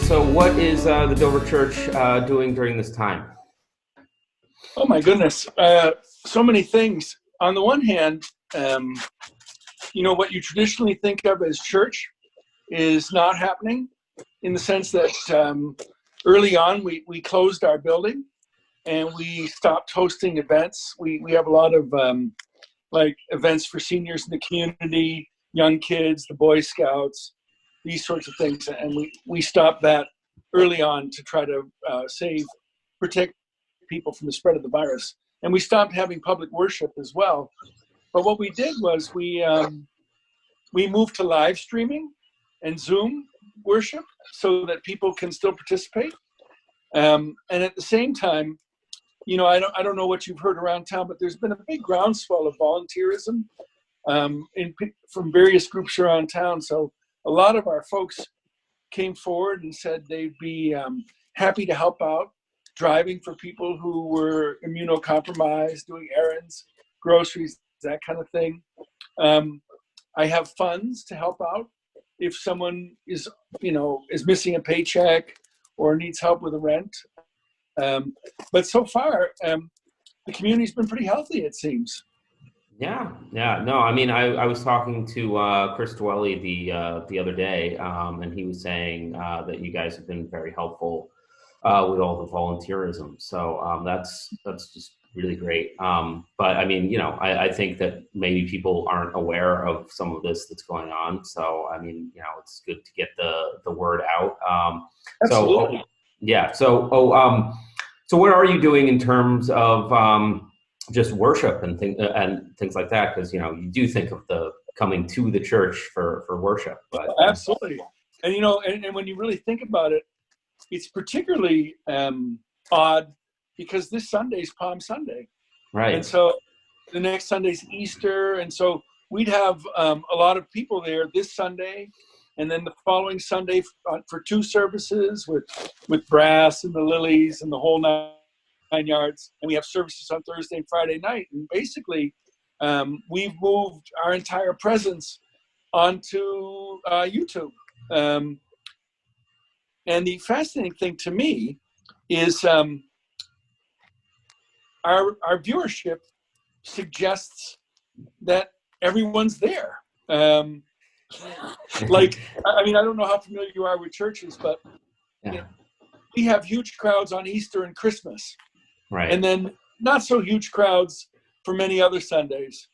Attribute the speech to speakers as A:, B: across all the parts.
A: So what is the Dover Church doing during this time?
B: Oh my goodness, so many things. On the one hand, what you traditionally think of as church is not happening, in the sense that early on we closed our building and we stopped hosting events. We have a lot of like events for seniors in the community, young kids, the Boy Scouts, these sorts of things, and we stopped that early on to try to protect people from the spread of the virus. And we stopped having public worship as well. But what we did was we moved to live streaming and Zoom worship so that people can still participate. And at the same time, I don't know what you've heard around town, but there's been a big groundswell of volunteerism from various groups around town. So a lot of our folks came forward and said they'd be happy to help out, driving for people who were immunocompromised, doing errands, groceries, that kind of thing. I have funds to help out if someone is missing a paycheck or needs help with the rent. But so far, the community's been pretty healthy, it seems.
A: Yeah. No, I mean, I was talking to Chris Dwelly the other day, and he was saying that you guys have been very helpful with all the volunteerism. So that's just really great. But I mean, I think that maybe people aren't aware of some of this that's going on. So I mean, it's good to get the word out.
B: Absolutely.
A: So what are you doing in terms of just worship and things like that? Because you do think of the coming to the church for worship, but
B: absolutely. And and when you really think about it, it's particularly odd because this Sunday is Palm Sunday,
A: right?
B: And so the next Sunday's Easter, and so we'd have a lot of people there this Sunday, and then the following Sunday for two services with brass and the lilies and the whole nine yards, and we have services on Thursday and Friday night. And basically, we've moved our entire presence onto YouTube. And the fascinating thing to me is our viewership suggests that everyone's there. Like, I mean, I don't know how familiar you are with churches, but we have huge crowds on Easter and Christmas.
A: Right.
B: And then not so huge crowds for many other Sundays.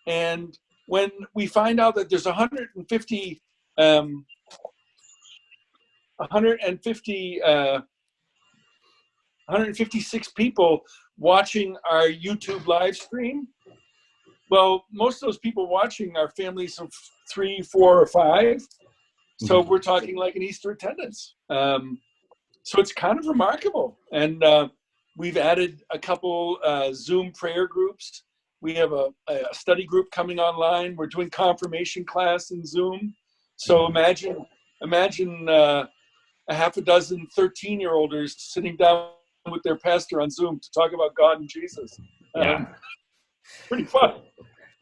B: And when we find out that there's 156 people watching our YouTube live stream, well, most of those people watching are families of 3, 4, or 5. So we're talking like an Easter attendance. So it's kind of remarkable. And we've added a couple Zoom prayer groups. We have a study group coming online. We're doing confirmation class in Zoom. So imagine a half a dozen 13-year-olders sitting down with their pastor on Zoom to talk about God and Jesus. Pretty fun.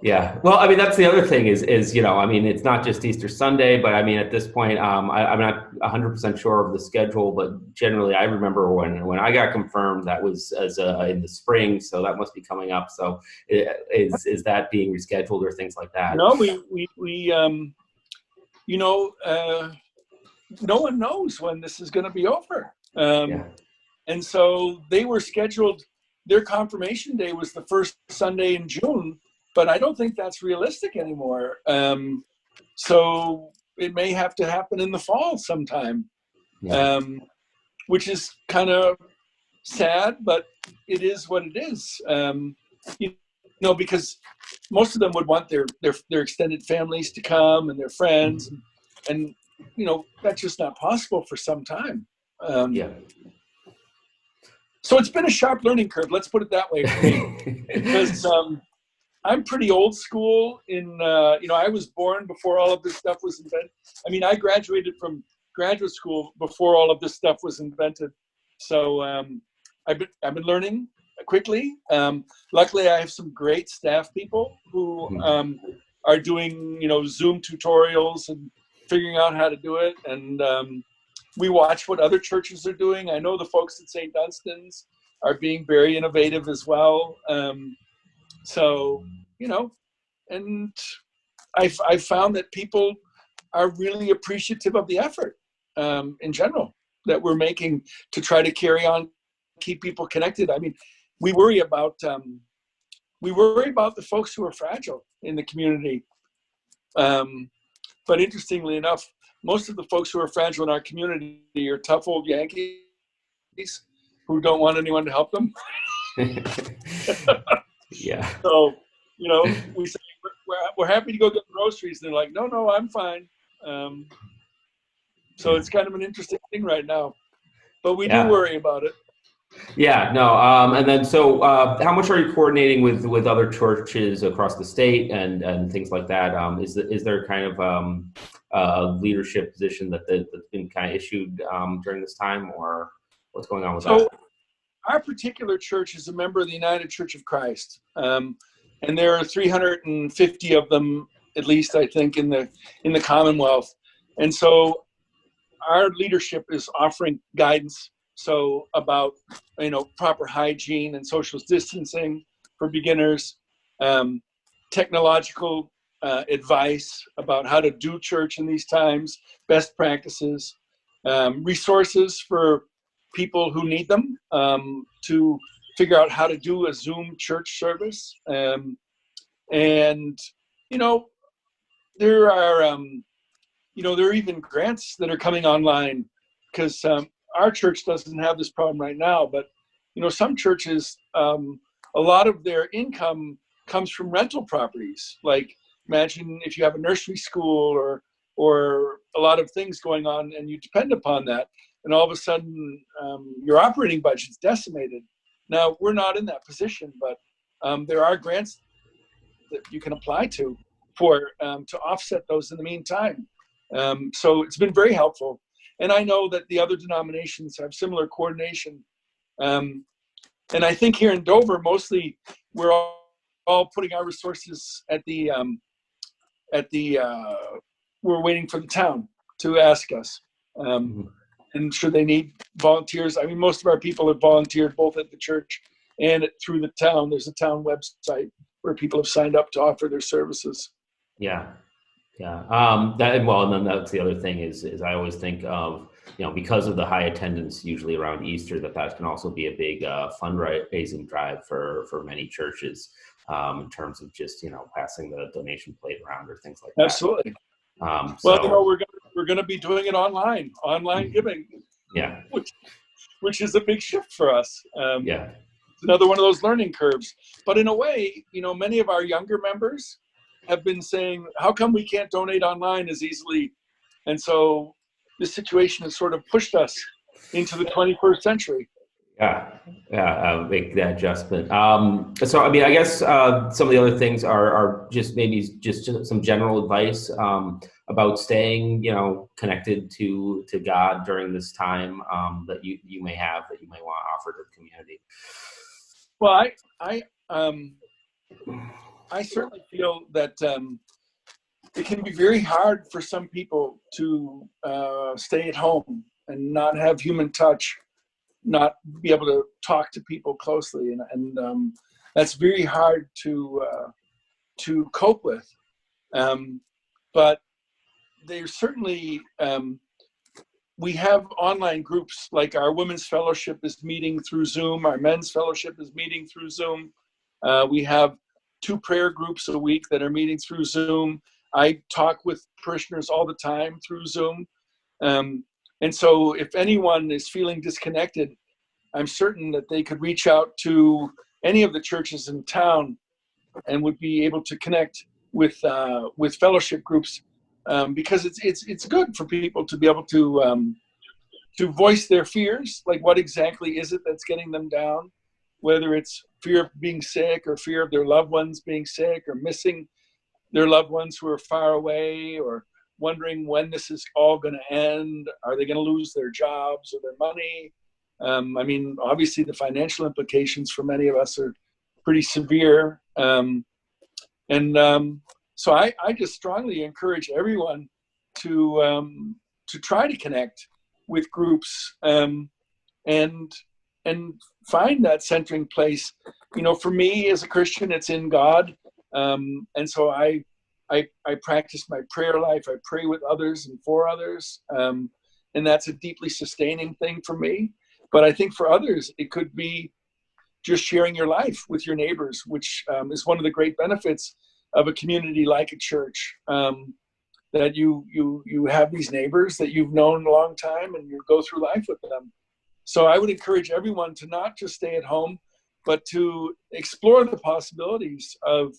A: Yeah. Well, I mean, that's the other thing is, I mean, it's not just Easter Sunday, but I mean, at this point, I'm not 100% sure of the schedule, but generally I remember when I got confirmed, that was in the spring. So that must be coming up. So is that being rescheduled or things like that?
B: No, no one knows when this is going to be over. And so they were scheduled, their confirmation day was the first Sunday in June, but I don't think that's realistic anymore. So it may have to happen in the fall sometime, which is kind of sad, but it is what it is. Because most of them would want their extended families to come and their friends, and that's just not possible for some time. So it's been a sharp learning curve. Let's put it that way for me, because I'm pretty old school. I was born before all of this stuff was invented. I mean, I graduated from graduate school before all of this stuff was invented. So I've been learning quickly. Luckily, I have some great staff people who are doing Zoom tutorials and figuring out how to do it. And we watch what other churches are doing. I know the folks at St. Dunstan's are being very innovative as well. So, you know, and I found that people are really appreciative of the effort in general that we're making to try to carry on, keep people connected. I mean, we worry about the folks who are fragile in the community. But interestingly enough, most of the folks who are fragile in our community are tough old Yankees who don't want anyone to help them.
A: Yeah.
B: So, you know, we say we're happy to go get groceries. And they're like, no, I'm fine. So it's kind of an interesting thing right now, but we do worry about it.
A: Yeah, no. And then, so how much are you coordinating with other churches across the state and things like that? Is there kind of a leadership position that's been kind of issued during this time, or what's going on with that?
B: Our particular church is a member of the United Church of Christ, and there are 350 of them, at least, I think, in the Commonwealth. And so our leadership is offering guidance, so about, you know, proper hygiene and social distancing for beginners, technological advice about how to do church in these times, best practices, resources for people who need them, to figure out how to do a Zoom church service. And, you know, there are even grants that are coming online, because our church doesn't have this problem right now, but, you know, some churches, a lot of their income comes from rental properties. Like, imagine if you have a nursery school or a lot of things going on and you depend upon that, and all of a sudden your operating budget's decimated. Now, we're not in that position, but there are grants that you can apply to offset those in the meantime. So it's been very helpful. And I know that the other denominations have similar coordination. And I think here in Dover, mostly we're all putting our resources we're waiting for the town to ask us. And should they need volunteers? I mean, most of our people have volunteered both at the church and through the town. There's a town website where people have signed up to offer their services.
A: Yeah. And then that's the other thing is I always think of, you know, because of the high attendance usually around Easter, that can also be a big fundraising drive for many churches, in terms of just, you know, passing the donation plate around or things like that.
B: Absolutely. Well, you know, we're going to be doing it online giving.
A: Yeah.
B: Which is a big shift for us.
A: Yeah.
B: It's another one of those learning curves. But in a way, you know, many of our younger members have been saying, how come we can't donate online as easily? And so this situation has sort of pushed us into the 21st century.
A: Yeah, make that adjustment. So, I mean, I guess some of the other things are just maybe just some general advice about staying, you know, connected to God during this time, that you may want to offer to the community.
B: Well, I certainly feel that it can be very hard for some people to stay at home and not have human touch, not be able to talk to people closely, and that's very hard to cope with. But there's certainly we have online groups, like our women's fellowship is meeting through Zoom, our men's fellowship is meeting through Zoom. We have 2 prayer groups a week that are meeting through Zoom. I talk with parishioners all the time through Zoom. And so if anyone is feeling disconnected, I'm certain that they could reach out to any of the churches in town and would be able to connect with fellowship groups, because it's good for people to be able to voice their fears, like what exactly is it that's getting them down, whether it's fear of being sick or fear of their loved ones being sick or missing their loved ones who are far away, or wondering when this is all going to end. Are they going to lose their jobs or their money? I mean, obviously the financial implications for many of us are pretty severe. So I just strongly encourage everyone to try to connect with groups, and find that centering place. For me as a Christian, it's in God, and so I practice my prayer life. I pray with others and for others, and that's a deeply sustaining thing for me. But I think for others, it could be just sharing your life with your neighbors, which is one of the great benefits of a community like a church. That you have these neighbors that you've known a long time, and you go through life with them. So I would encourage everyone to not just stay at home, but to explore the possibilities of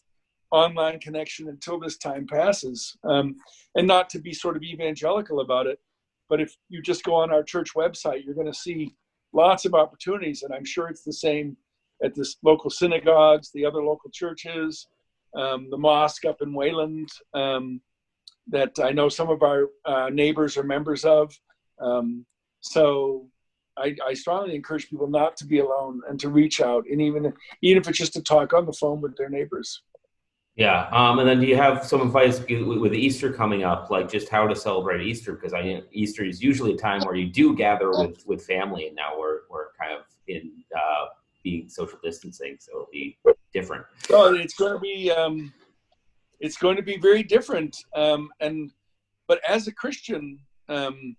B: online connection until this time passes, and not to be sort of evangelical about it. But if you just go on our church website, you're going to see lots of opportunities, and I'm sure it's the same at the local synagogues, the other local churches, the mosque up in Wayland, that I know some of our neighbors are members of. So I strongly encourage people not to be alone and to reach out, and even if it's just to talk on the phone with their neighbors.
A: Yeah. And then do you have some advice with Easter coming up, like just how to celebrate Easter? Because Easter is usually a time where you do gather with family, and now we're kind of in being social distancing, so it'll be different.
B: So it's going to be very different. But as a Christian, and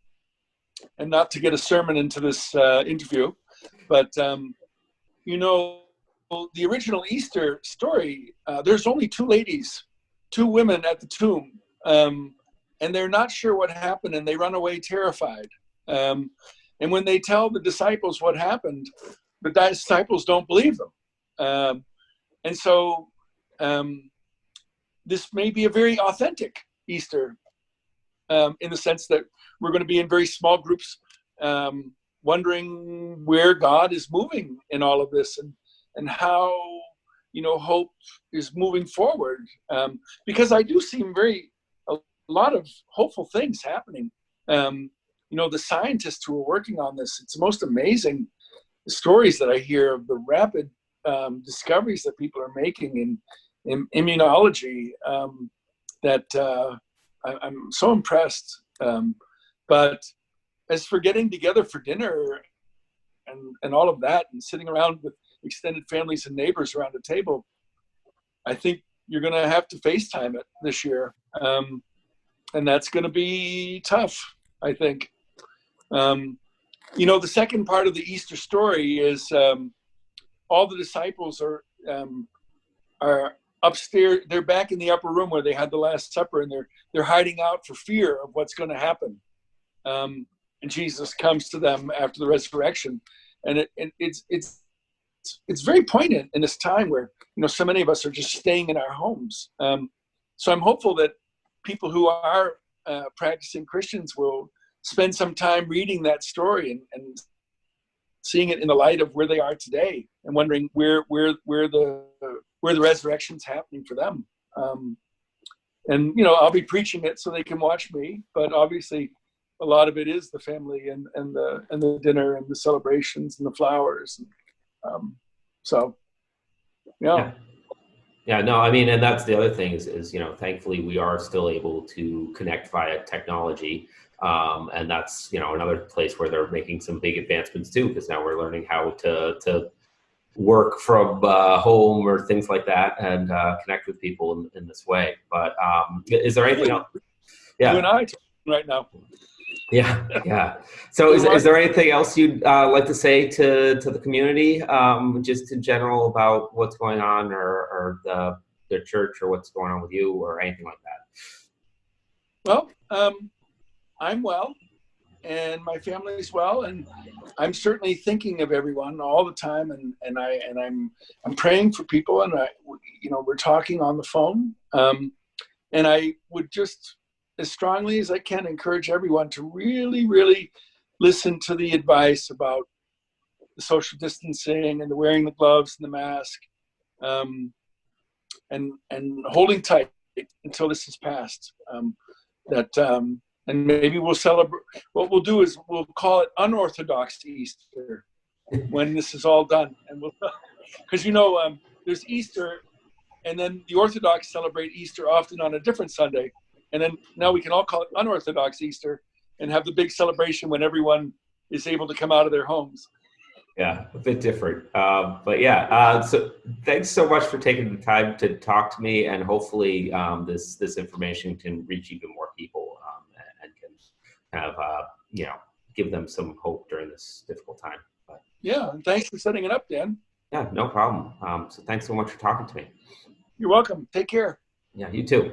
B: not to get a sermon into this interview, but the original Easter story, there's only two women at the tomb, and they're not sure what happened, and they run away terrified. And when they tell the disciples what happened, the disciples don't believe them. And so this may be a very authentic Easter, in the sense that we're going to be in very small groups, wondering where God is moving in all of this, and how, hope is moving forward. Because I do see a lot of hopeful things happening. The scientists who are working on this, it's the most amazing stories that I hear of the rapid discoveries that people are making in immunology, that I'm so impressed. But as for getting together for dinner and all of that, and sitting around with extended families and neighbors around a table, I think you're going to have to FaceTime it this year. And that's going to be tough, I think. The second part of the Easter story is all the disciples are upstairs. They're back in the upper room where they had the Last Supper, and they're hiding out for fear of what's going to happen. And Jesus comes to them after the resurrection, and it's very poignant in this time where so many of us are just staying in our homes. So I'm hopeful that people who are practicing Christians will spend some time reading that story and seeing it in the light of where they are today, and wondering where the resurrection's happening for them. And I'll be preaching it so they can watch me, but obviously a lot of it is the family and the dinner and the celebrations and the flowers. So, yeah.
A: Yeah, no, I mean, and that's the other thing is thankfully we are still able to connect via technology. And that's, another place where they're making some big advancements too, because now we're learning how to work from home or things like that, and connect with people in this way. But is there anything else? Yeah.
B: You and I right now.
A: Yeah. So is there anything else you'd like to say to the community, just in general, about what's going on, or the church, or what's going on with you, or anything like that?
B: Well, I'm well, and my family's well, and I'm certainly thinking of everyone all the time, and I'm praying for people, and we're talking on the phone, and I would just, as strongly as I can, encourage everyone to really, really listen to the advice about the social distancing and the wearing the gloves and the mask, and holding tight until this is passed. And maybe we'll celebrate. What we'll do is we'll call it unorthodox Easter when this is all done, and because there's Easter, and then the Orthodox celebrate Easter often on a different Sunday. And then now we can all call it unorthodox Easter, and have the big celebration when everyone is able to come out of their homes.
A: Yeah, a bit different. But yeah, so thanks so much for taking the time to talk to me, and hopefully this information can reach even more people and can have give them some hope during this difficult time. But
B: Yeah, and thanks for setting it up, Dan.
A: yeah, no problem. So thanks so much for talking to me.
B: You're welcome. Take care.
A: Yeah, you too.